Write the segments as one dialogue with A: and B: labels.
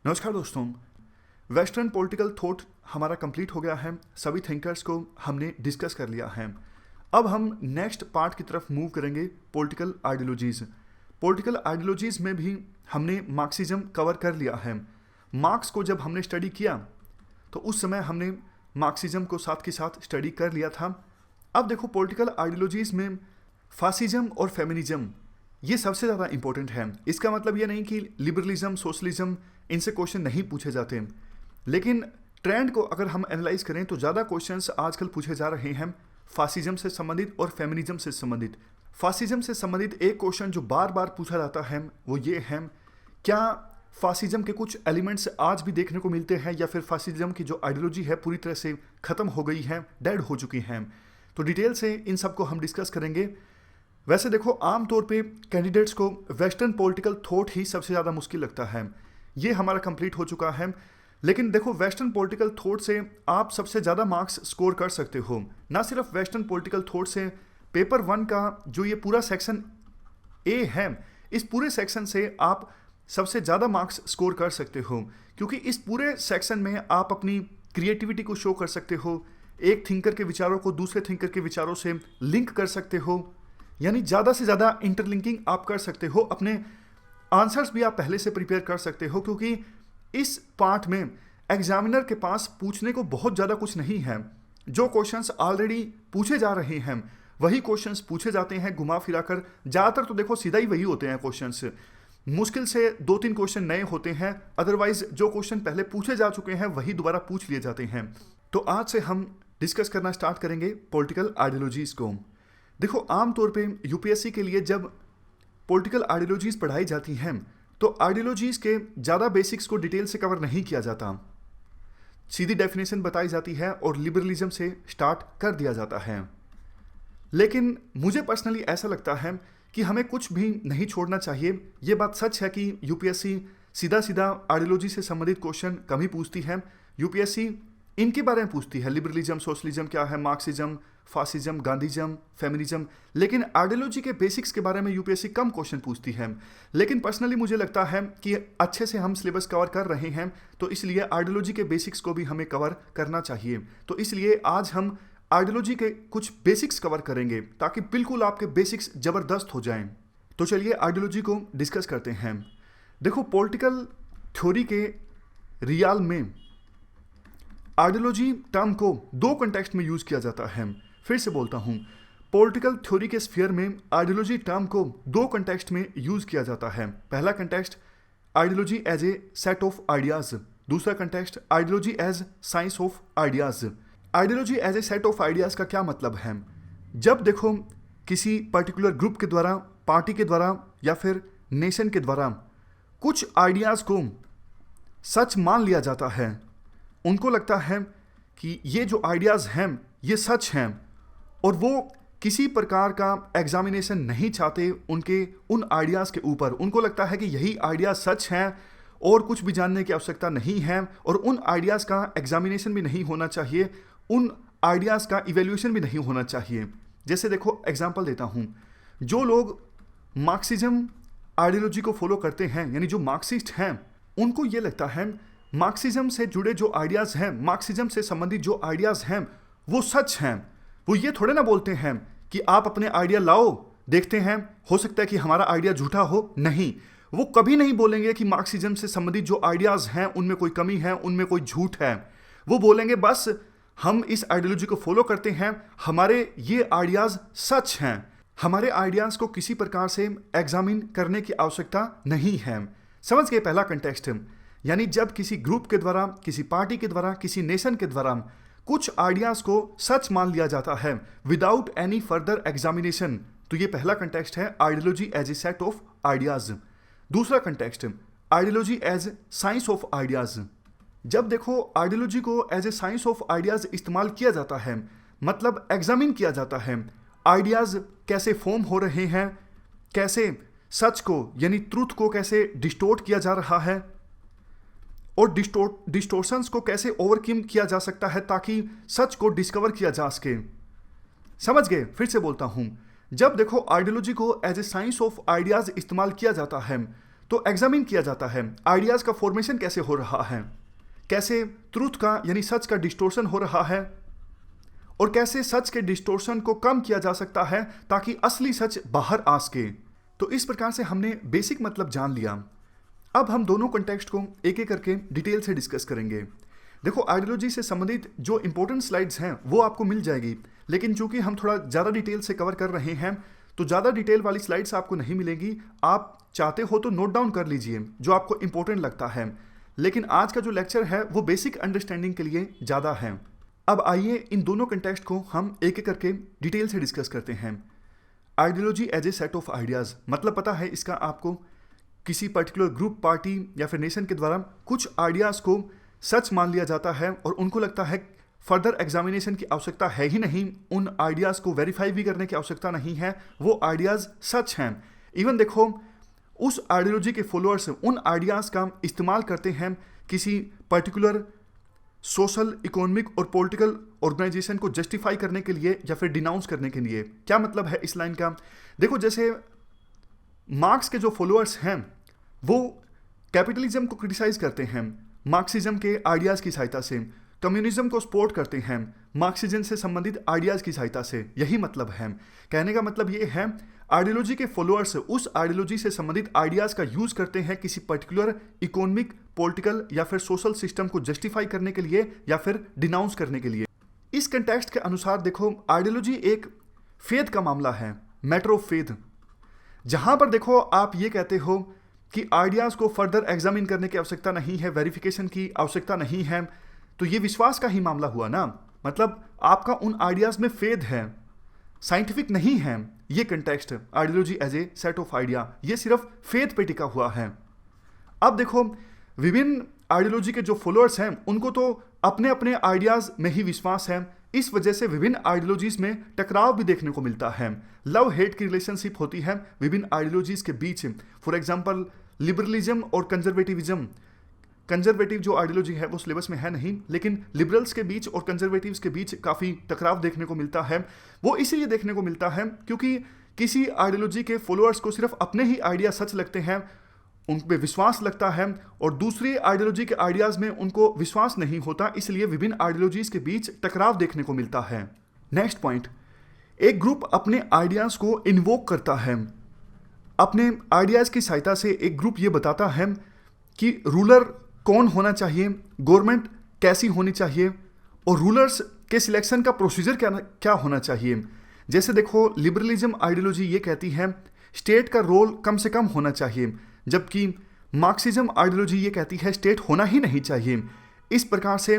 A: नमस्कार दोस्तों। Western political thought हमारा कंप्लीट हो गया है। सभी थिंकर्स को हमने डिस्कस कर लिया है। अब हम नेक्स्ट पार्ट की तरफ मूव करेंगे, पॉलिटिकल आइडियोलॉजीज। पॉलिटिकल आइडियोलॉजीज में भी हमने मार्क्सिज्म कवर कर लिया है। मार्क्स को जब हमने स्टडी किया तो उस समय हमने मार्क्सिज्म को साथ के साथ स्टडी कर लिया था। अब देखो, पॉलिटिकल आइडियोलॉजीज में फासिज्म और फेमिनिज्म ये सबसे ज़्यादा इंपॉर्टेंट है। इसका मतलब ये नहीं कि लिबरलिज्म, सोशलिज्म इनसे क्वेश्चन नहीं पूछे जाते, लेकिन ट्रेंड को अगर हम एनालाइज करें तो ज़्यादा क्वेश्चंस आजकल पूछे जा रहे हैं फासिज्म से संबंधित और फेमिनिज्म से संबंधित। फासिज्म से संबंधित एक क्वेश्चन जो बार बार पूछा जाता है वो ये है, क्या फासिज्म के कुछ एलिमेंट्स आज भी देखने को मिलते हैं या फिर फासिज्म की जो आइडियोलॉजी है पूरी तरह से ख़त्म हो गई है, डेड हो चुकी हैं। तो डिटेल से इन सब को हम डिस्कस करेंगे। वैसे देखो, आमतौर पे कैंडिडेट्स को वेस्टर्न पॉलिटिकल थॉट ही सबसे ज़्यादा मुश्किल लगता है। ये हमारा कंप्लीट हो चुका है। लेकिन देखो, वेस्टर्न पॉलिटिकल थॉट से आप सबसे ज़्यादा मार्क्स स्कोर कर सकते हो। ना सिर्फ वेस्टर्न पॉलिटिकल थॉट से, पेपर 1 का जो ये पूरा सेक्शन ए है, इस पूरे सेक्शन से आप सबसे ज़्यादा मार्क्स स्कोर कर सकते हो, क्योंकि इस पूरे सेक्शन में आप अपनी क्रिएटिविटी को शो कर सकते हो। एक थिंकर के विचारों को दूसरे थिंकर के विचारों से लिंक कर सकते हो, यानी ज़्यादा से ज़्यादा इंटरलिंकिंग आप कर सकते हो। अपने आंसर्स भी आप पहले से प्रिपेयर कर सकते हो, क्योंकि इस पार्ट में एग्जामिनर के पास पूछने को बहुत ज़्यादा कुछ नहीं है। जो क्वेश्चंस ऑलरेडी पूछे जा रहे हैं वही क्वेश्चंस पूछे जाते हैं घुमा फिरा कर। ज़्यादातर तो देखो सीधा ही वही होते हैं क्वेश्चंस। मुश्किल से 2-3 क्वेश्चन नए होते हैं, अदरवाइज जो क्वेश्चन पहले पूछे जा चुके हैं वही दोबारा पूछ लिए जाते हैं। तो आज से हम डिस्कस करना स्टार्ट करेंगे पॉलिटिकल आइडियोलॉजीज़ को। देखो, आमतौर पे यूपीएससी के लिए जब पॉलिटिकल आइडियोलॉजीज़ पढ़ाई जाती हैं तो आइडियोलॉजीज़ के ज़्यादा बेसिक्स को डिटेल से कवर नहीं किया जाता। सीधी डेफिनेशन बताई जाती है और लिबरलिज्म से स्टार्ट कर दिया जाता है। लेकिन मुझे पर्सनली ऐसा लगता है कि हमें कुछ भी नहीं छोड़ना चाहिए। ये बात सच है कि यूपीएससी सीधा सीधा आइडियोलॉजी से संबंधित क्वेश्चन कम ही पूछती है। यूपीएससी इनके बारे में पूछती है, लिबरलिज्म, सोशलिज्म क्या है, मार्क्सिज्म, फासिज्म, गांधीज्म, फेमिनिज्म, लेकिन आइडियोलॉजी के बेसिक्स के बारे में यूपीएससी कम क्वेश्चन पूछती है। लेकिन पर्सनली मुझे लगता है कि अच्छे से हम सिलेबस कवर कर रहे हैं, तो इसलिए आइडियोलॉजी के बेसिक्स को भी हमें कवर करना चाहिए। तो इसलिए आज हम आइडियोलॉजी के कुछ बेसिक्स कवर करेंगे ताकि बिल्कुल आपके बेसिक्स ज़बरदस्त हो जाएं। तो चलिए आइडियोलॉजी को डिस्कस करते हैं। देखो, पॉलिटिकल थ्योरी के रियाल में आइडियोलॉजी टर्म को 2 कंटेक्स्ट में यूज़ किया जाता है। फिर से बोलता हूँ, पॉलिटिकल थ्योरी के स्फीयर में आइडियोलॉजी टर्म को 2 कंटेक्स्ट में यूज़ किया जाता है। पहला context ideology as a set of ideas, दूसरा context ideology as science of ideas. Ideology as a set of ideas का क्या मतलब है? जब देखो किसी पर्टिकुलर ग्रुप के द्वारा, पार्टी के द्वारा या फिर नेशन के द्वारा कुछ आइडियाज़ को सच मान लिया जाता है, उनको लगता है कि ये जो आइडियाज़ हैं ये सच हैं, और वो किसी प्रकार का एग्जामिनेशन नहीं चाहते उनके उन आइडियाज़ के ऊपर। उनको लगता है कि यही आइडियाज़ सच हैं और कुछ भी जानने की आवश्यकता नहीं है, और उन आइडियाज़ का एग्जामिनेशन भी नहीं होना चाहिए, उन आइडियाज़ का इवेल्यूएशन भी नहीं होना चाहिए। जैसे देखो, एग्जाम्पल देता हूँ, जो लोग मार्क्सिज्म आइडियोलॉजी को फॉलो करते हैं, यानी जो मार्क्सिस्ट हैं, उनको ये लगता है मार्क्सिज्म से जुड़े जो आइडियाज़ हैं, मार्क्सिज्म से संबंधित जो आइडियाज़ हैं वो सच हैं। वो ये थोड़े ना बोलते हैं कि आप अपने आइडिया लाओ, देखते हैं, हो सकता है कि हमारा आइडिया झूठा हो। नहीं, वो कभी नहीं बोलेंगे कि मार्क्सिज्म से संबंधित जो आइडियाज़ हैं उनमें कोई कमी है, उनमें कोई झूठ है। वो बोलेंगे बस हम इस आइडियोलॉजी को फॉलो करते हैं, हमारे ये आइडियाज़ सच हैं, हमारे आइडियाज़ को किसी प्रकार से एग्जामिन करने की आवश्यकता नहीं है। समझ गए पहला कंटेक्स्ट? यानी जब किसी ग्रुप के द्वारा, किसी पार्टी के द्वारा, किसी नेशन के द्वारा कुछ आइडियाज़ को सच मान लिया जाता है विदाउट एनी फर्दर एग्जामिनेशन, तो ये पहला कंटेक्स्ट है ideology as a set of ideas. दूसरा context ideology as science of ideas. जब देखो आइडियोलॉजी को as a science of ideas इस्तेमाल किया जाता है, मतलब एग्जामिन किया जाता है आइडियाज़ कैसे फॉर्म हो रहे हैं, कैसे सच को यानी ट्रूथ को कैसे डिस्टोर्ट किया जा रहा है, और डिस्टोर्शंस को कैसे ओवरकम किया जा सकता है ताकि सच को डिस्कवर किया जा सके। समझ गए? फिर से बोलता हूँ, जब देखो आइडियोलॉजी को as a science of ideas इस्तेमाल किया जाता है तो एग्जामिन किया जाता है आइडियाज का फॉर्मेशन कैसे हो रहा है, कैसे ट्रूथ का यानी सच का डिस्टोर्शन हो रहा है, और कैसे सच के डिस्टोर्शन को कम किया जा सकता है ताकि असली सच बाहर आ सके। तो इस प्रकार से हमने बेसिक मतलब जान लिया। अब हम दोनों कॉन्टेक्स्ट को एक एक करके डिटेल से डिस्कस करेंगे। देखो, आइडियोलॉजी से संबंधित जो इंपॉर्टेंट स्लाइड्स हैं वो आपको मिल जाएगी, लेकिन चूंकि हम थोड़ा ज़्यादा डिटेल से कवर कर रहे हैं तो ज़्यादा डिटेल वाली स्लाइड्स आपको नहीं मिलेंगी। आप चाहते हो तो नोट डाउन कर लीजिए जो आपको इंपॉर्टेंट लगता है, लेकिन आज का जो लेक्चर है वो बेसिक अंडरस्टैंडिंग के लिए ज़्यादा है। अब आइए इन दोनों कंटेक्स्ट को हम एक एक करके डिटेल से डिस्कस करते हैं। Ideology as a set of ideas, मतलब पता है इसका आपको, किसी पर्टिकुलर ग्रुप, पार्टी या फिर नेशन के द्वारा कुछ आइडियाज़ को सच मान लिया जाता है और उनको लगता है फर्दर एग्जामिनेशन की आवश्यकता है ही नहीं, उन आइडियाज़ को वेरीफाई भी करने की आवश्यकता नहीं है, वो आइडियाज़ सच हैं। इवन देखो, उस आइडियोलॉजी के फॉलोअर्स उन आइडियाज़ का इस्तेमाल करते हैं किसी पर्टिकुलर सोशल, इकोनॉमिक और पॉलिटिकल ऑर्गेनाइजेशन को जस्टिफाई करने के लिए या फिर डिनाउंस करने के लिए। क्या मतलब है इस लाइन का? देखो, जैसे मार्क्स के जो फॉलोअर्स हैं वो कैपिटलिज्म को क्रिटिसाइज करते हैं मार्क्सिज्म के आइडियाज़ की सहायता से, कम्युनिज्म को सपोर्ट करते हैं मार्क्सिज्म से संबंधित आइडियाज़ की सहायता से। यही मतलब है। कहने का मतलब ये है, आइडियोलॉजी के फॉलोअर्स उस आइडियोलॉजी से संबंधित आइडियाज़ का यूज़ करते हैं किसी पर्टिकुलर इकोनॉमिक, पॉलिटिकल या फिर सोशल सिस्टम को जस्टिफाई करने के लिए या फिर डिनाउंस करने के लिए। इस कंटेक्स्ट के अनुसार देखो, आइडियोलॉजी एक फेथ का मामला है, मैटर ऑफ फेथ, जहां पर देखो आप ये कहते हो कि आइडियाज़ को फर्दर एग्जामिन करने की आवश्यकता नहीं है, वेरिफिकेशन की आवश्यकता नहीं है, तो ये विश्वास का ही मामला हुआ ना। मतलब आपका उन आइडियाज़ में फेथ है, साइंटिफिक नहीं है। ये context ideology as a set of idea, ये सिर्फ फेथ पे टिका हुआ है। अब देखो, विभिन्न आइडियोलॉजी के जो फॉलोअर्स हैं उनको तो अपने अपने आइडियाज़ में ही विश्वास है, इस वजह से विभिन्न आइडियोलॉजीज में टकराव भी देखने को मिलता है। लव हेट की रिलेशनशिप होती है विभिन्न आइडियोलॉजीज के बीच। फॉर एग्जांपल, लिबरलिज्म और कंजर्वेटिविज्म, कंजर्वेटिव जो आइडियोलॉजी है वो सिलेबस में है नहीं, लेकिन लिबरल्स के बीच और कंजर्वेटिव्स के बीच काफ़ी टकराव देखने को मिलता है। वो इसीलिए देखने को मिलता है क्योंकि किसी आइडियोलॉजी के फॉलोअर्स को सिर्फ अपने ही आइडिया सच लगते हैं, उन पे विश्वास लगता है, और दूसरी आइडियोलॉजी के आइडियाज़ में उनको विश्वास नहीं होता, इसलिए विभिन्न आइडियोलॉजीज के बीच टकराव देखने को मिलता है। नेक्स्ट पॉइंट, एक ग्रुप अपने आइडियाज़ को इन्वोक करता है। अपने आइडियाज़ की सहायता से एक ग्रुप ये बताता है कि रूलर कौन होना चाहिए, गवर्नमेंट कैसी होनी चाहिए, और रूलर्स के सिलेक्शन का प्रोसीजर क्या होना चाहिए। जैसे देखो, लिबरलिज्म आइडियोलॉजी ये कहती है स्टेट का रोल कम से कम होना चाहिए, जबकि मार्क्सिज्म आइडियोलॉजी ये कहती है स्टेट होना ही नहीं चाहिए। इस प्रकार से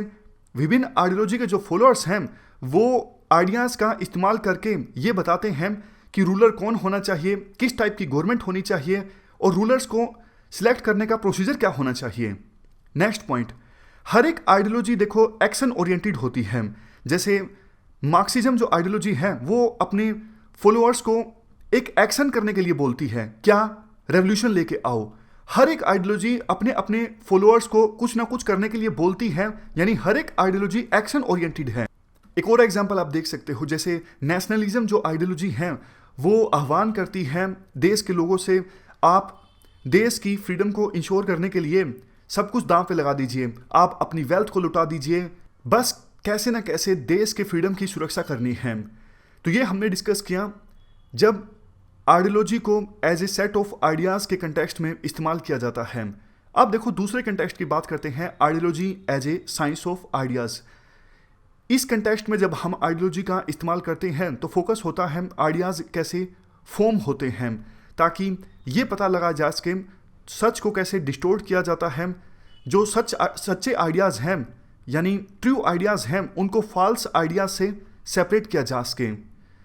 A: विभिन्न आइडियोलॉजी के जो फॉलोअर्स हैं वो आइडियाज़ का इस्तेमाल करके ये बताते हैं कि रूलर कौन होना चाहिए, किस टाइप की गवर्नमेंट होनी चाहिए, और रूलर्स को सिलेक्ट करने का प्रोसीजर क्या होना चाहिए। नेक्स्ट पॉइंट, हर एक आइडियोलॉजी देखो एक्शन ओरिएंटेड होती है। जैसे मार्क्सिज्म जो आइडियोलॉजी है वो अपने फॉलोअर्स को एक एक्शन करने के लिए बोलती है, क्या, रेवोल्यूशन लेके आओ। हर एक आइडियोलॉजी अपने अपने फॉलोअर्स को कुछ ना कुछ करने के लिए बोलती है, यानी हर एक आइडियोलॉजी एक्शन ओरिएंटेड है। एक और एग्जांपल आप देख सकते हो, जैसे नेशनलिज्म जो आइडियोलॉजी है वो आह्वान करती है देश के लोगों से, आप देश की फ्रीडम को इंश्योर करने के लिए सब कुछ दांव पे लगा दीजिए, आप अपनी वेल्थ को लुटा दीजिए, बस कैसे ना कैसे देश के फ्रीडम की सुरक्षा करनी है। तो ये हमने डिस्कस किया जब आइडियोलॉजी को as a set of ideas के कंटेक्स्ट में इस्तेमाल किया जाता है। अब देखो, दूसरे कंटेक्स्ट की बात करते हैं, ideology as a science of ideas. इस कंटेक्स्ट में जब हम आइडियोलॉजी का इस्तेमाल करते हैं तो फोकस होता है आइडियाज़ कैसे फॉर्म होते हैं, ताकि ये पता लगा जा सके सच को कैसे डिस्टोर्ट किया जाता है, जो सच्चे आइडियाज़ हैं यानी ट्रू आइडियाज़ हैं उनको फॉल्स आइडियाज़ से सेपरेट किया जा सके।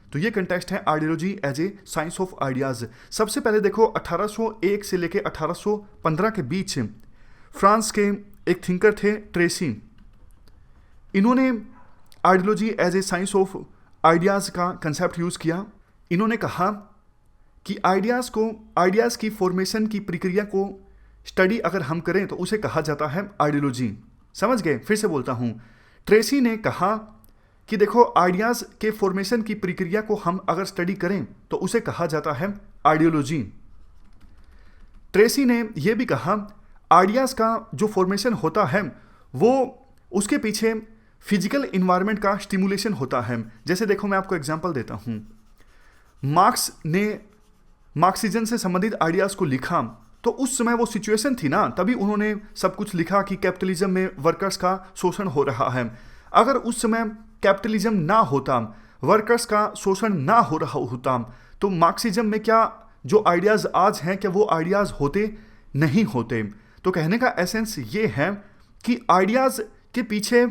A: तो ये कंटेक्स्ट है ideology as a science of ideas. सबसे पहले देखो, 1801 से लेके 1815 के बीच फ्रांस के एक थिंकर थे ट्रेसी। इन्होंने ideology as a science of ideas का कंसेप्ट यूज़ किया। इन्होंने कहा कि आइडियाज़ की फॉर्मेशन की प्रक्रिया को स्टडी अगर हम करें तो उसे कहा जाता है आइडियोलॉजी। समझ गए? फिर से बोलता हूँ, ट्रेसी ने कहा कि देखो, आइडियाज़ के फॉर्मेशन की प्रक्रिया को हम अगर स्टडी करें तो उसे कहा जाता है आइडियोलॉजी। ट्रेसी ने यह भी कहा आइडियाज़ का जो फॉर्मेशन होता है वो उसके पीछे फिजिकल इन्वायरमेंट का स्टिमुलेशन होता है। जैसे देखो मैं आपको एग्जांपल देता हूँ। मार्क्स ने मार्क्सिज्म से संबंधित आइडियाज़ को लिखा तो उस समय वो सिचुएशन थी ना, तभी उन्होंने सब कुछ लिखा कि कैपिटलिज्म में वर्कर्स का शोषण हो रहा है। अगर उस समय कैपिटलिज्म ना होता, वर्कर्स का शोषण ना हो रहा होता, तो मार्क्सिज्म में क्या जो आइडियाज़ आज हैं क्या वो आइडियाज़ होते? नहीं होते। तो कहने का एसेंस ये है कि आइडियाज़ के पीछे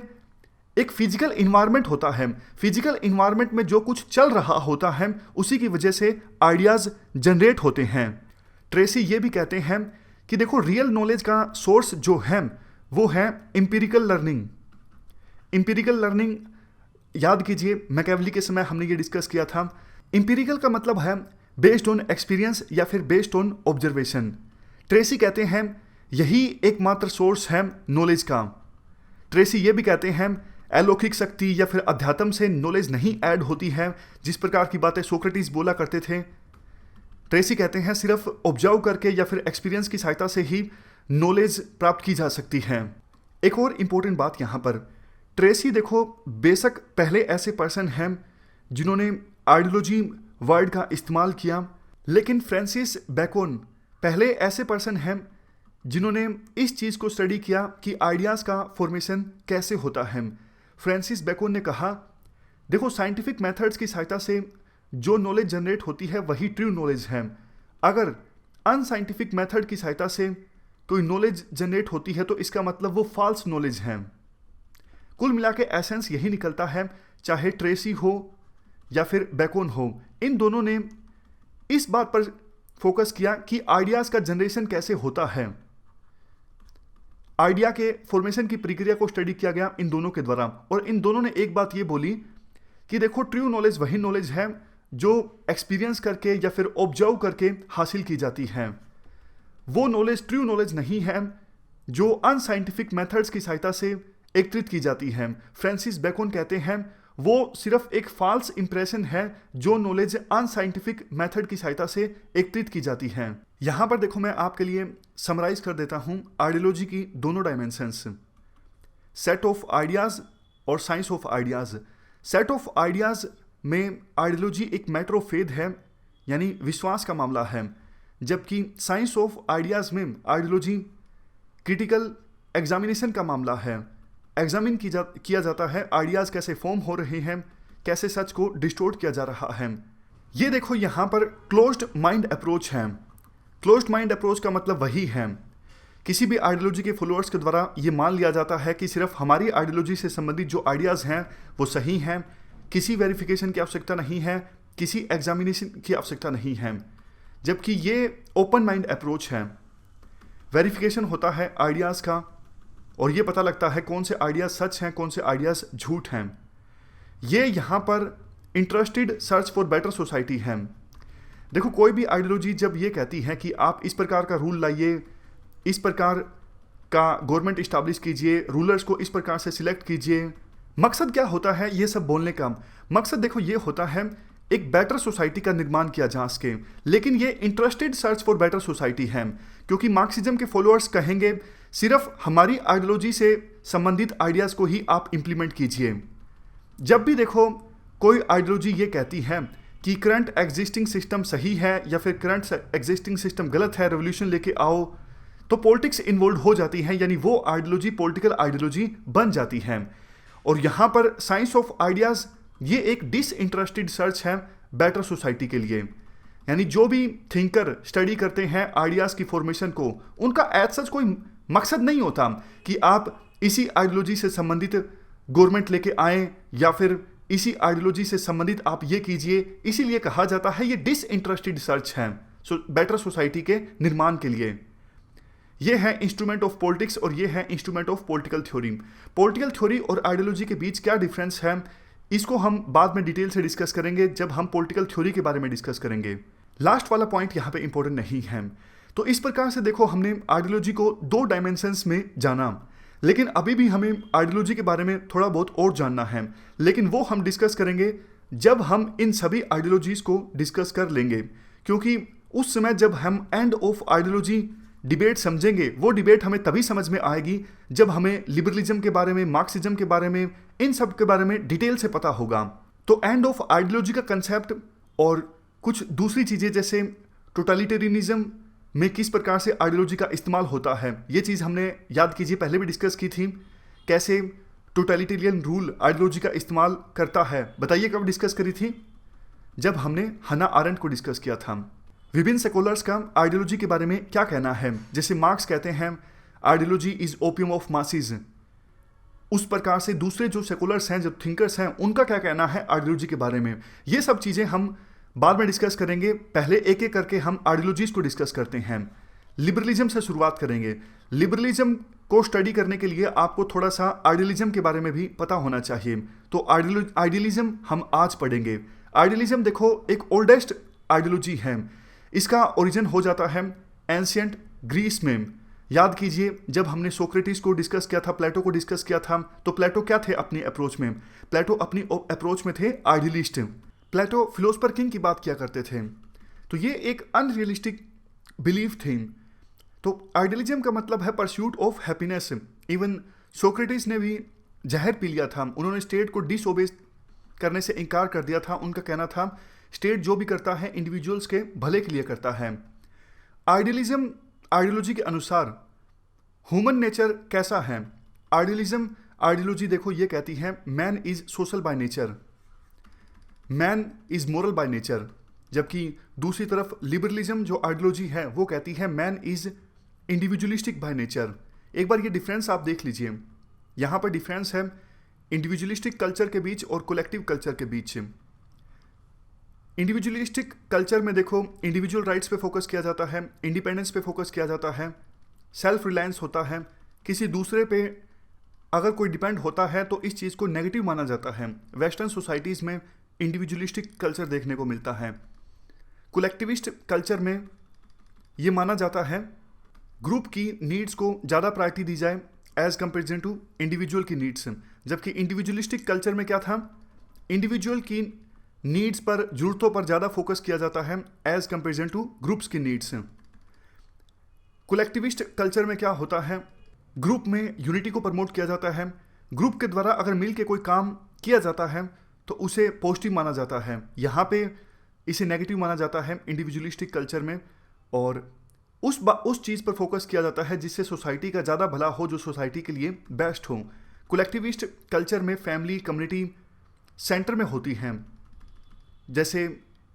A: एक फिजिकल इन्वायरमेंट होता है। फिजिकल इन्वायरमेंट में जो कुछ चल रहा होता है उसी की वजह से आइडियाज़ जनरेट होते हैं। ट्रेसी ये भी कहते हैं कि देखो रियल नॉलेज का सोर्स जो है वो है एम्पिरिकल लर्निंग। एम्पिरिकल लर्निंग याद कीजिए, मैकेवली के समय हमने ये डिस्कस किया था। एम्पिरिकल का मतलब है बेस्ड ऑन एक्सपीरियंस या फिर बेस्ड ऑन ऑब्जर्वेशन। ट्रेसी कहते हैं यही एकमात्र सोर्स है नॉलेज का। ट्रेसी ये भी कहते हैं अलौकिक शक्ति या फिर अध्यात्म से नॉलेज नहीं ऐड होती है, जिस प्रकार की बातें सोक्रेटिस बोला करते थे। ट्रेसी कहते हैं सिर्फ ऑब्जर्व करके या फिर एक्सपीरियंस की सहायता से ही नॉलेज प्राप्त की जा सकती है। एक और इम्पोर्टेंट बात यहाँ पर, ट्रेसी देखो बेशक पहले ऐसे पर्सन हैं जिन्होंने आइडियोलॉजी वर्ड का इस्तेमाल किया, लेकिन फ्रांसिस बेकन पहले ऐसे पर्सन हैं जिन्होंने इस चीज़ को स्टडी किया कि आइडियाज़ का फॉर्मेशन कैसे होता है। फ्रांसिस बेकन ने कहा देखो साइंटिफिक मेथड्स की सहायता से जो नॉलेज जनरेट होती है वही ट्रू नॉलेज है। अगर अनसाइंटिफिक मेथड की सहायता से कोई नॉलेज जनरेट होती है तो इसका मतलब वो फॉल्स नॉलेज है। कुल मिला के एसेंस यही निकलता है, चाहे ट्रेसी हो या फिर बेकन हो, इन दोनों ने इस बात पर फोकस किया कि आइडियाज़ का जनरेशन कैसे होता है। आइडिया के फॉर्मेशन की प्रक्रिया को स्टडी किया गया इन दोनों के द्वारा, और इन दोनों ने एक बात ये बोली कि देखो ट्रू नॉलेज वही नॉलेज है जो एक्सपीरियंस करके या फिर ऑब्जर्व करके हासिल की जाती है। वो नॉलेज ट्रू नॉलेज नहीं है जो अनसाइंटिफिक मेथड्स की सहायता से एकत्रित की जाती है। फ्रांसिस बेकन कहते हैं वो सिर्फ एक फॉल्स इंप्रेशन है जो नॉलेज अनसाइंटिफिक मेथड की सहायता से एकत्रित की जाती है। यहाँ पर देखो मैं आपके लिए समराइज कर देता हूँ आइडियोलॉजी की दोनों डायमेंशंस, सेट ऑफ आइडियाज़ और science of ideas. Set of ideas में आइडियोलॉजी एक मैटर ऑफ फेथ है, यानी विश्वास का मामला है, जबकि साइंस ऑफ आइडियाज़ में आइडियोलॉजी क्रिटिकल एग्जामिनेशन का मामला है। एग्जामिन किया जाता है आइडियाज़ कैसे फॉर्म हो रहे हैं, कैसे सच को डिस्टोर्ट किया जा रहा है। ये देखो यहाँ पर क्लोज्ड माइंड अप्रोच है। क्लोज्ड माइंड अप्रोच का मतलब वही है किसी भी आइडियोलॉजी के फॉलोअर्स के द्वारा ये मान लिया जाता है कि सिर्फ हमारी आइडियोलॉजी से संबंधित जो आइडियाज़ हैं वो सही हैं, किसी वेरिफिकेशन की आवश्यकता नहीं है, किसी एग्जामिनेशन की आवश्यकता नहीं है। जबकि ये ओपन माइंड अप्रोच है। वेरिफिकेशन होता है आइडियाज़ का और ये पता लगता है कौन से आइडियाज़ सच हैं, कौन से आइडियाज़ झूठ हैं। ये यहाँ पर interested search for better society है। देखो कोई भी आइडियोलॉजी जब ये कहती है कि आप इस प्रकार का रूल लाइए, इस प्रकार का गवर्नमेंट इस्टेब्लिश कीजिए, रूलर्स को इस प्रकार से सिलेक्ट कीजिए, मकसद क्या होता है ये सब बोलने का? मकसद देखो ये होता है एक बेटर सोसाइटी का निर्माण किया जा सके। लेकिन ये interested search for better society है, क्योंकि मार्क्सिज्म के फॉलोअर्स कहेंगे सिर्फ हमारी आइडियोलॉजी से संबंधित आइडियाज़ को ही आप इम्प्लीमेंट कीजिए। जब भी देखो कोई आइडियोलॉजी ये कहती है कि करंट एग्जिस्टिंग सिस्टम सही है या फिर करंट एग्जिस्टिंग सिस्टम गलत है, रेवोल्यूशन लेके आओ, तो पॉलिटिक्स इन्वॉल्व हो जाती है, यानी वो आइडियोलॉजी पॉलिटिकल आइडियोलॉजी बन जाती है। और यहाँ पर साइंस ऑफ आइडियाज़ ये एक डिसइंटरेस्टेड सर्च है बेटर सोसाइटी के लिए। यानी जो भी थिंकर स्टडी करते हैं आइडियाज़ की फॉर्मेशन को, उनका एज सच कोई मकसद नहीं होता कि आप इसी आइडियोलॉजी से संबंधित गवर्नमेंट लेके आएँ या फिर इसी आइडियोलॉजी से संबंधित आप ये कीजिए। इसीलिए कहा जाता है ये डिसइंटरेस्टेड सर्च है बेटर सोसाइटी के निर्माण के लिए। ये है इंस्ट्रूमेंट ऑफ पॉलिटिक्स और ये है instrument of political theory. Political theory और आइडियोलॉजी के बीच क्या डिफरेंस है इसको हम बाद में डिटेल से डिस्कस करेंगे जब हम पॉलिटिकल थ्योरी के बारे में डिस्कस करेंगे। लास्ट वाला पॉइंट यहाँ पे इंपॉर्टेंट नहीं है। तो इस प्रकार से देखो हमने आइडियोलॉजी को दो डायमेंशंस में जाना, लेकिन अभी भी हमें आइडियोलॉजी के बारे में थोड़ा बहुत और जानना है, लेकिन वो हम डिस्कस करेंगे जब हम इन सभी आइडियोलॉजीज़ को डिस्कस कर लेंगे। क्योंकि उस समय जब हम एंड ऑफ आइडियोलॉजी डिबेट समझेंगे, वो डिबेट हमें तभी समझ में आएगी जब हमें लिबरलिज्म के बारे में, मार्क्सिज्म के बारे में, इन सब के बारे में डिटेल से पता होगा। तो एंड ऑफ आइडियोलॉजी का कंसेप्ट और कुछ दूसरी चीज़ें जैसे टोटलिटेरियनिज्म में किस प्रकार से आइडियोलॉजी का इस्तेमाल होता है, ये चीज़ हमने याद कीजिए पहले भी डिस्कस की थी। कैसे टोटलिटेरियन रूल आइडियोलॉजी का इस्तेमाल करता है, बताइए कब डिस्कस करी थी? जब हमने हन्ना आरेंट को डिस्कस किया था। विभिन्न सेकुलर्स का आइडियोलॉजी के बारे में क्या कहना है, जैसे मार्क्स कहते हैं ideology is opium of masses, उस प्रकार से दूसरे जो सेकुलर्स हैं, जो थिंकर्स हैं, उनका क्या कहना है आइडियोलॉजी के बारे में। ये सब चीज़ें हम बाद में डिस्कस करेंगे। पहले एक एक करके हम आइडियोलॉजीज को डिस्कस करते हैं। लिबरलिज्म से शुरुआत करेंगे। लिबरलिज्म को स्टडी करने के लिए आपको थोड़ा सा आइडियलिज्म के बारे में भी पता होना चाहिए। तो आइडियलिज्म हम आज पढ़ेंगे। आइडियलिज्म देखो एक ओल्डेस्ट आइडियोलॉजी है। इसका ओरिजिन हो जाता है एंशिएंट ग्रीस में। याद कीजिए जब हमने सोक्रेटिस को डिस्कस किया था, प्लेटो को डिस्कस किया था, तो प्लेटो क्या थे अपनी अप्रोच में? प्लेटो अपनी अप्रोच में थे आइडियलिस्ट। प्लेटो फिलोसफर किंग की बात किया करते थे। तो ये एक अनरियलिस्टिक बिलीफ थी। तो आइडियलिज्म का मतलब है pursuit of happiness. Even Socrates ने भी जहर पी लिया था। उन्होंने स्टेट को डिसओबे करने से इनकार कर दिया था। उनका कहना था स्टेट जो भी करता है इंडिविजुअल्स के भले के लिए करता है। आइडियलिज्म आइडियोलॉजी के अनुसार ह्यूमन नेचर कैसा है? आइडियलिज्म आइडियोलॉजी देखो ये कहती है man is social by nature, man is moral by nature. जबकि दूसरी तरफ लिबरलिज्म जो आइडियोलॉजी है वो कहती है man is individualistic by nature. एक बार ये डिफरेंस आप देख लीजिए। यहाँ पर डिफरेंस है इंडिविजुअलिस्टिक कल्चर के बीच और कलेक्टिव कल्चर के बीच। इंडिविजुअलिस्टिक कल्चर में देखो इंडिविजुअल राइट्स पे फोकस किया जाता है, इंडिपेंडेंस पे फोकस किया जाता है, सेल्फ रिलायंस होता है। किसी दूसरे पे अगर कोई डिपेंड होता है तो इस चीज़ को नेगेटिव माना जाता है। वेस्टर्न सोसाइटीज़ में इंडिविजुअलिस्टिक कल्चर देखने को मिलता है। कलेक्टिविस्ट कल्चर में ये माना जाता है ग्रुप की नीड्स को ज़्यादा प्रायोरिटी दी जाए एज कंपेरिजन टू इंडिविजुअल की नीड्स। जबकि इंडिविजुअलिस्टिक कल्चर में क्या था, इंडिविजुअल की नीड्स पर, जरूरतों पर ज़्यादा फोकस किया जाता है एज कंपेरिजन टू ग्रुप्स की नीड्स। कलेक्टिविस्ट कल्चर में क्या होता है, ग्रुप में यूनिटी को प्रमोट किया जाता है। ग्रुप के द्वारा अगर मिल के कोई काम किया जाता है तो उसे पॉजिटिव माना जाता है। यहाँ पे इसे नेगेटिव माना जाता है इंडिविजुअलिस्टिक कल्चर में। और उस चीज़ पर फोकस किया जाता है जिससे सोसाइटी का ज़्यादा भला हो, जो सोसाइटी के लिए बेस्ट हो। कलेक्टिविस्ट कल्चर में फैमिली, कम्युनिटी सेंटर में होती हैं, जैसे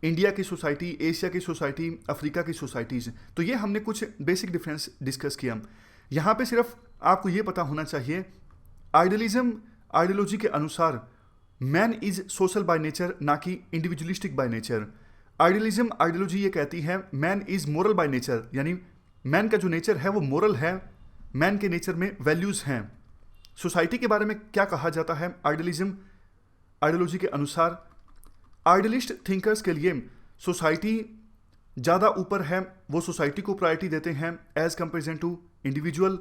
A: इंडिया की सोसाइटी, एशिया की सोसाइटी, अफ्रीका की सोसाइटीज़। तो ये हमने कुछ बेसिक डिफरेंस डिस्कस किया। यहाँ पे सिर्फ आपको ये पता होना चाहिए आइडियलिज्म आइडियोलॉजी के अनुसार man is social by nature, ना कि individualistic by nature. Idealism ideology ये कहती है man is moral by nature, यानी मैन का जो नेचर है वो मोरल है, मैन के नेचर में वैल्यूज़ हैं। सोसाइटी के बारे में क्या कहा जाता है आइडियलिज्म आइडियोलॉजी के अनुसार? आइडियलिस्ट थिंकर्स के लिए सोसाइटी ज़्यादा ऊपर है, वो सोसाइटी को प्रायोरिटी देते हैं as comparison to individual.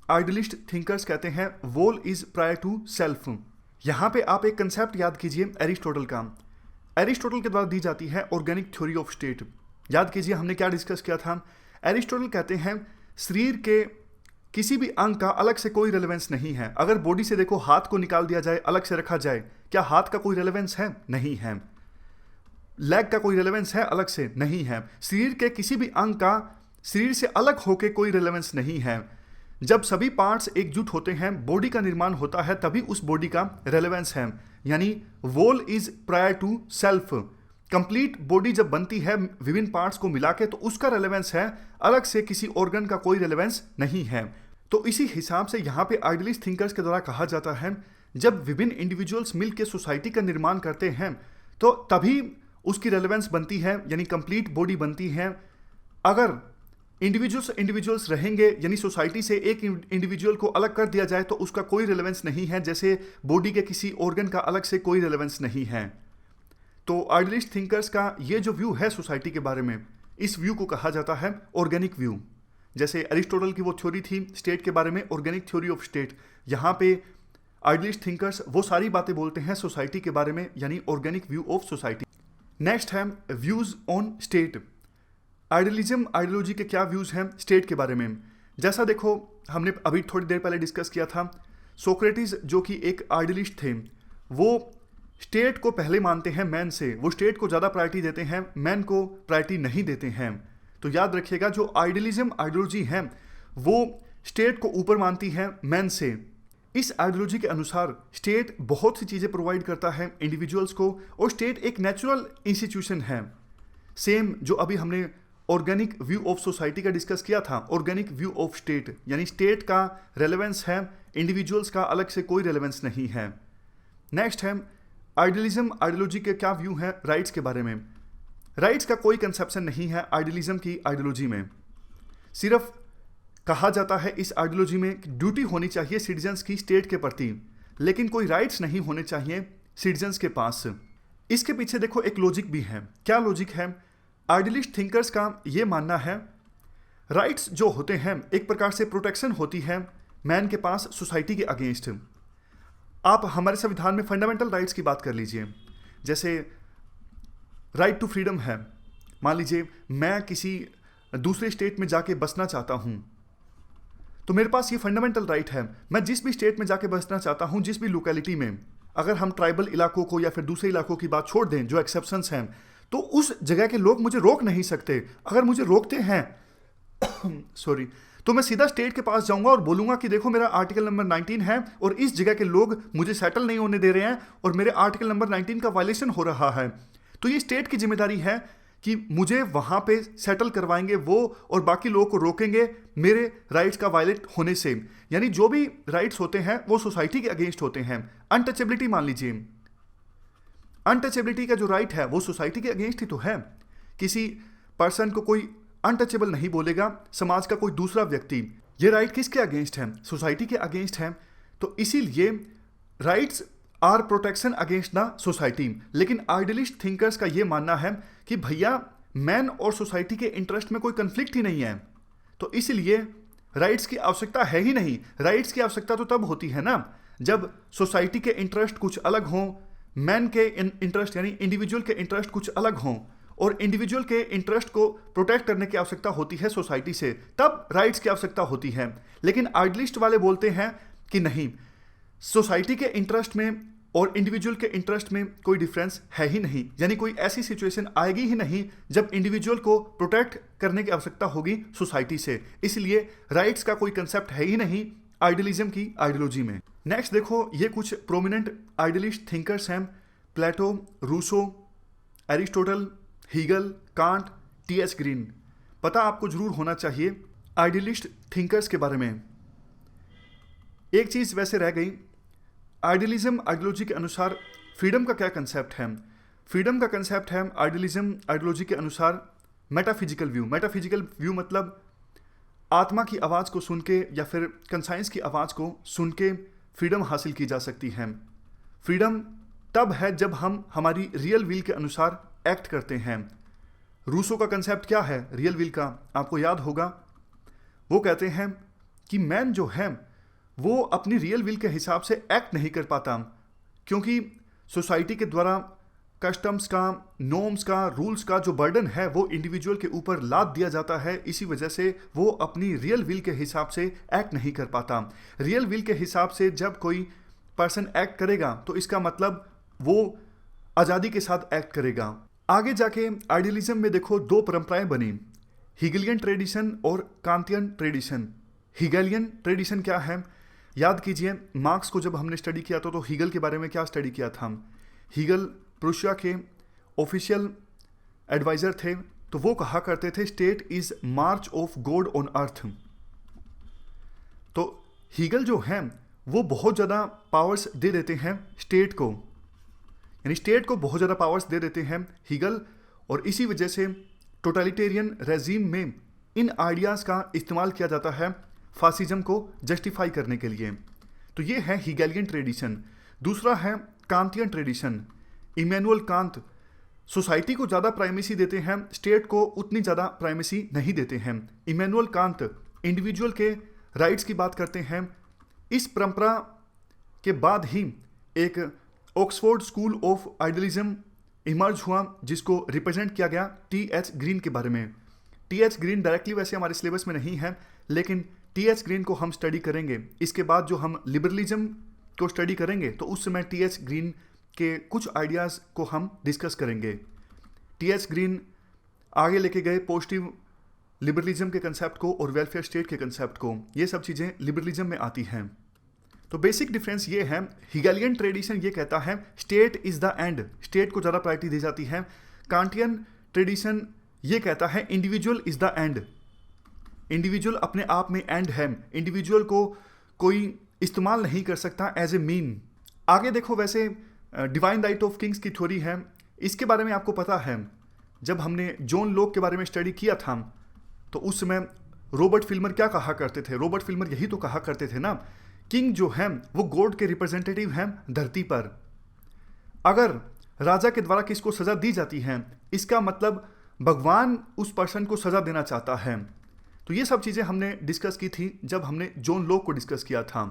A: Idealist thinkers कहते हैं whole is prior to self. यहाँ पे आप एक कंसेप्ट याद कीजिए एरिस्टोटल का। एरिस्टोटल के द्वारा दी जाती है ऑर्गेनिक थ्योरी ऑफ स्टेट। याद कीजिए हमने क्या डिस्कस किया था। एरिस्टोटल कहते हैं शरीर के किसी भी अंग का अलग से कोई रेलेवेंस नहीं है। अगर बॉडी से देखो हाथ को निकाल दिया जाए, अलग से रखा जाए, क्या हाथ का कोई रेलेवेंस है? नहीं है। लेग का कोई रेलेवेंस है? अलग से नहीं है। शरीर के किसी भी अंग का शरीर से अलग होके कोई रेलेवेंस नहीं है। जब सभी पार्ट्स एकजुट होते हैं, बॉडी का निर्माण होता है, तभी उस बॉडी का रेलेवेंस है। यानी whole is prior to self. Complete body जब बनती है विभिन्न पार्ट्स को मिला के, तो उसका रेलेवेंस है, अलग से किसी ऑर्गन का कोई रेलेवेंस नहीं है। तो इसी हिसाब से यहाँ पे आइडियलिस्ट थिंकर्स के द्वारा कहा जाता है जब विभिन्न इंडिविजुअल्स मिलकर सोसाइटी का निर्माण करते हैं तो तभी उसकी रेलेवेंस बनती है, यानी कंप्लीट बॉडी बनती है। अगर इंडिविजुअल्स रहेंगे, यानी सोसाइटी से एक इंडिविजुअल को अलग कर दिया जाए, तो उसका कोई रेलेवेंस नहीं है, जैसे बॉडी के किसी ऑर्गन का अलग से कोई रेलेवेंस नहीं है। तो आइडियलिस्ट थिंकर्स का ये जो व्यू है सोसाइटी के बारे में, इस व्यू को कहा जाता है ऑर्गेनिक व्यू। जैसे एरिस्टोटल की वो थ्योरी थी स्टेट के बारे में, ऑर्गेनिक थ्योरी ऑफ स्टेट। यहाँ पे आइडियलिस्ट थिंकर्स वो सारी बातें बोलते हैं सोसाइटी के बारे में, यानी organic view of society. Next है views on state. Idealism ideology के क्या व्यूज़ हैं स्टेट के बारे में। जैसा देखो हमने अभी थोड़ी देर पहले डिस्कस किया था, सोक्रेटिस जो कि एक आइडियलिस्ट थे, वो स्टेट को पहले मानते हैं मैन से, वो स्टेट को ज़्यादा प्रायोरिटी देते हैं, मैन को प्रायोरिटी नहीं देते हैं। तो याद रखिएगा जो आइडियलिज्म आइडियोलॉजी है वो स्टेट को ऊपर मानती है मैन से। इस आइडियोलॉजी के अनुसार स्टेट बहुत सी चीज़ें प्रोवाइड करता है इंडिविजुअल्स को, और स्टेट एक नेचुरल इंस्टीट्यूशन है। सेम जो अभी हमने ऑर्गेनिक व्यू ऑफ सोसाइटी का डिस्कस किया था, ऑर्गेनिक व्यू ऑफ स्टेट, यानी स्टेट का रेलेवेंस है, इंडिविजुअल्स का अलग से कोई रेलेवेंस नहीं है। नेक्स्ट है आइडियलिज्म आइडियोलॉजी के क्या व्यू है राइट्स के बारे में। राइट्स का कोई कंसेप्शन नहीं है आइडियलिज्म की आइडियोलॉजी में। सिर्फ कहा जाता है इस आइडियोलॉजी में कि ड्यूटी होनी चाहिए सिटीजन्स की स्टेट के प्रति, लेकिन कोई राइट्स नहीं होने चाहिए सिटीजन्स के पास। इसके पीछे देखो एक लॉजिक भी है। क्या लॉजिक है? आइडियलिस्ट थिंकर्स का ये मानना है राइट्स जो होते हैं एक प्रकार से प्रोटेक्शन होती है मैन के पास सोसाइटी के अगेंस्ट। आप हमारे संविधान में फंडामेंटल राइट्स की बात कर लीजिए, जैसे राइट टू फ्रीडम है। मान लीजिए मैं किसी दूसरे स्टेट में जाके बसना चाहता हूं, तो मेरे पास ये फंडामेंटल राइट है, मैं जिस भी स्टेट में जाके बसना चाहता हूं, जिस भी लोकेलिटी में। अगर हम ट्राइबल इलाकों को या फिर दूसरे इलाकों की बात छोड़ दें जो एक्सेप्शंस हैं, तो उस जगह के लोग मुझे रोक नहीं सकते। अगर मुझे रोकते हैं सॉरी, तो मैं सीधा स्टेट के पास जाऊंगा और बोलूंगा कि देखो मेरा आर्टिकल नंबर 19 है और इस जगह के लोग मुझे सेटल नहीं होने दे रहे हैं और मेरे आर्टिकल नंबर 19 का वायलेशन हो रहा है। तो ये स्टेट की जिम्मेदारी है कि मुझे वहां पे सेटल करवाएंगे वो, और बाकी लोगों को रोकेंगे मेरे राइट्स का वायलेट होने से। यानी जो भी राइट्स होते हैं वो सोसाइटी के अगेंस्ट होते हैं। अनटचेबिलिटी मान लीजिए, अनटचेबिलिटी का जो राइट है वो सोसाइटी के अगेंस्ट ही तो है। किसी पर्सन को कोई अनटचेबल नहीं बोलेगा, समाज का कोई दूसरा व्यक्ति। ये राइट किसके अगेंस्ट है? सोसाइटी के अगेंस्ट है। तो इसीलिए rights are protection against the society. लेकिन आइडियलिस्ट थिंकर्स का ये मानना है कि भैया मैन और सोसाइटी के इंटरेस्ट में कोई कंफ्लिक्ट ही नहीं है, तो इसलिए राइट्स की आवश्यकता है ही नहीं। राइट्स की आवश्यकता तो तब होती है ना जब सोसाइटी के इंटरेस्ट कुछ अलग हों, मैन के इंटरेस्ट यानी इंडिविजुअल के इंटरेस्ट कुछ अलग हों, और इंडिविजुअल के इंटरेस्ट को प्रोटेक्ट करने की आवश्यकता होती है सोसाइटी से, तब राइट्स की आवश्यकता होती है। लेकिन आइडियलिस्ट वाले बोलते हैं कि नहीं, सोसाइटी के इंटरेस्ट में और इंडिविजुअल के इंटरेस्ट में कोई डिफरेंस है ही नहीं। यानी कोई ऐसी सिचुएशन आएगी ही नहीं जब इंडिविजुअल को प्रोटेक्ट करने की आवश्यकता होगी सोसाइटी से। इसलिए राइट्स का कोई कंसेप्ट है ही नहीं आइडियलिज्म की आइडियोलॉजी में। नेक्स्ट देखो, ये कुछ प्रोमिनेंट आइडियलिस्ट थिंकर्स हैं: Plato, Rousseau, Aristotle, Hegel, Kant, T H. Green. पता आपको जरूर होना चाहिए आइडियलिस्ट थिंकर्स के बारे में। एक चीज़ वैसे रह गई, आइडियलिज्म आइडियोलॉजी के अनुसार फ्रीडम का क्या कंसेप्ट है? फ्रीडम का कंसेप्ट है आइडियलिज्म आइडियोलॉजी के अनुसार मेटाफिजिकल व्यू। मेटाफिजिकल व्यू मतलब आत्मा की आवाज़ को सुन के या फिर कंसाइंस की आवाज़ को सुन के फ्रीडम हासिल की जा सकती है। फ्रीडम तब है जब हम हमारी रियल विल के अनुसार एक्ट करते हैं। रूसो का कंसेप्ट क्या है रियल विल का? आपको याद होगा, वो कहते हैं कि मैन जो है वो अपनी रियल विल के हिसाब से एक्ट नहीं कर पाता, क्योंकि सोसाइटी के द्वारा कस्टम्स का, नॉर्म्स का, रूल्स का जो बर्डन है वो इंडिविजुअल के ऊपर लाद दिया जाता है। इसी वजह से वो अपनी रियल विल के हिसाब से एक्ट नहीं कर पाता। रियल विल के हिसाब से जब कोई पर्सन एक्ट करेगा तो इसका मतलब वो आज़ादी के साथ एक्ट करेगा। आगे जाके आइडियलिज्म में देखो दो परंपराएं बनी, हीगलियन ट्रेडिशन और कांतियन ट्रेडिशन। हीगलियन ट्रेडिशन क्या है? याद कीजिए, मार्क्स को जब हमने स्टडी किया था तो हीगल के बारे में क्या स्टडी किया था? हीगल प्रुशिया के ऑफिशियल एडवाइजर थे, तो वो कहा करते थे state is March of God on earth. तो हीगल जो है वो बहुत ज़्यादा पावर्स दे देते हैं स्टेट को, यानी स्टेट को बहुत ज़्यादा पावर्स दे देते हैं हीगल, और इसी वजह से टोटलिटेरियन रेजीम में इन आइडियाज़ का इस्तेमाल किया जाता है फासिज्म को जस्टिफाई करने के लिए। तो ये है हीगलियन ट्रेडिशन। दूसरा है कांतियन ट्रेडिशन। इमैनुअल कांत सोसाइटी को ज़्यादा प्राइमेसी देते हैं, स्टेट को उतनी ज़्यादा प्राइमेसी नहीं देते हैं। इमैनुअल कांत इंडिविजुअल के राइट्स की बात करते हैं। इस परंपरा के बाद ही एक Oxford school of idealism emerge हुआ, जिसको रिप्रेजेंट किया गया टी.एच. ग्रीन के बारे में। टी.एच. ग्रीन डायरेक्टली वैसे हमारे सिलेबस में नहीं है, लेकिन टी.एच. ग्रीन को हम स्टडी करेंगे। इसके बाद जो हम लिबरलिज्म को स्टडी करेंगे तो उस समय टी.एच. ग्रीन के कुछ आइडियाज़ को हम डिस्कस करेंगे। टी.एच. ग्रीन आगे लेके गए पॉजिटिव लिबरलिज्म के कंसेप्ट को और वेलफेयर स्टेट के कंसेप्ट को। ये सब चीज़ें लिबरलिज्म में आती हैं। तो बेसिक डिफरेंस ये है, हिगेलियन ट्रेडिशन ये कहता है state is the end, state को ज़्यादा प्रायोरिटी दी जाती है। कांटियन ट्रेडिशन ये कहता है individual is the end, individual अपने आप में एंड है, इंडिविजुअल को कोई इस्तेमाल नहीं कर सकता एज ए मीन। आगे देखो, वैसे डिवाइन राइट ऑफ किंग्स की थ्योरी है, इसके बारे में आपको पता है। जब हमने जॉन लॉक के बारे में स्टडी किया था तो उस समय रॉबर्ट फिल्मर क्या कहा करते थे? रॉबर्ट फिल्मर यही तो कहा करते थे ना, किंग जो है वो गॉड के रिप्रेजेंटेटिव हैं धरती पर। अगर राजा के द्वारा किसको सजा दी जाती है, इसका मतलब भगवान उस पर्सन को सजा देना चाहता है। तो ये सब चीज़ें हमने डिस्कस की थी जब हमने जॉन लॉक को डिस्कस किया था।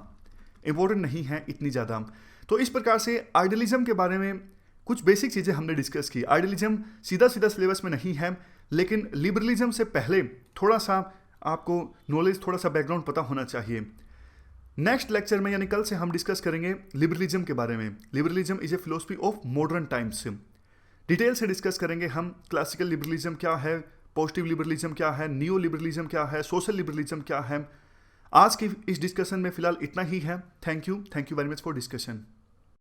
A: इम्पोर्टेंट नहीं है इतनी ज़्यादा। तो इस प्रकार से आइडियलिज्म के बारे में कुछ बेसिक चीज़ें हमने डिस्कस की। आइडियलिज्म सीधा सीधा सिलेबस में नहीं है, लेकिन लिबरलिज्म से पहले थोड़ा सा आपको नॉलेज, थोड़ा सा बैकग्राउंड पता होना चाहिए। नेक्स्ट लेक्चर में यानी कल से हम डिस्कस करेंगे लिबरलिज्म के बारे में। Liberalism is a philosophy of modern times. Detail से डिस्कस करेंगे हम क्लासिकल लिबरलिज्म क्या है, पॉजिटिव लिबरलिज्म क्या है, नियो लिबरलिज्म क्या है, सोशल लिबरलिज्म क्या है। आज की इस डिस्कशन में फिलहाल इतना ही है। Thank you very much for discussion.